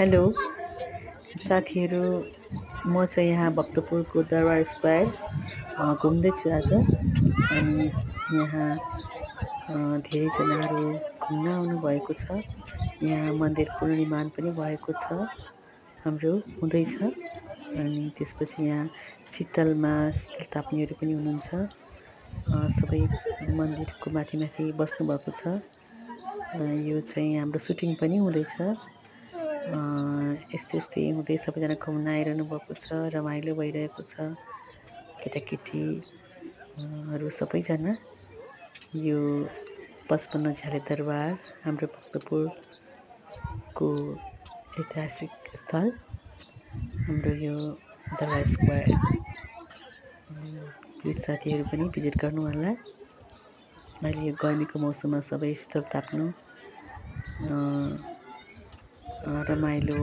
Hello साथीहरू, म चाहिँ यहाँ भक्तपुरको दरबार स्क्वायर घुम्दैछु आज। अनि यहाँ धेरैजनाहरू घुम्न आउनुभएको छ। यहाँ मन्दिर पुनर्निर्माण पनि भएको छ, हाम्रो हुँदैछ। अनि त्यसपछि यहाँ शीतल ताप्नेहरू पनि हुनुहुन्छ। सबै मन्दिरको माथि बस्नुभएको छ। यो चाहिँ हाम्रो सुटिङ पनि हुँदैछ। यस्तै हुँदै सबैजना घुम्न आइरहनु भएको छ, रमाइलो भइरहेको छ। केटाकेटीहरू सबैजना यो 55 झ्याले दरबार हाम्रो भक्तपुरको ऐतिहासिक स्थल, हाम्रो यो दरबार स्क्वायर, प्लिज साथीहरू पनि भिजिट गर्नुहोला। अहिले यो गर्मीको मौसममा सबै शीतल ताप्नु, रमाइलो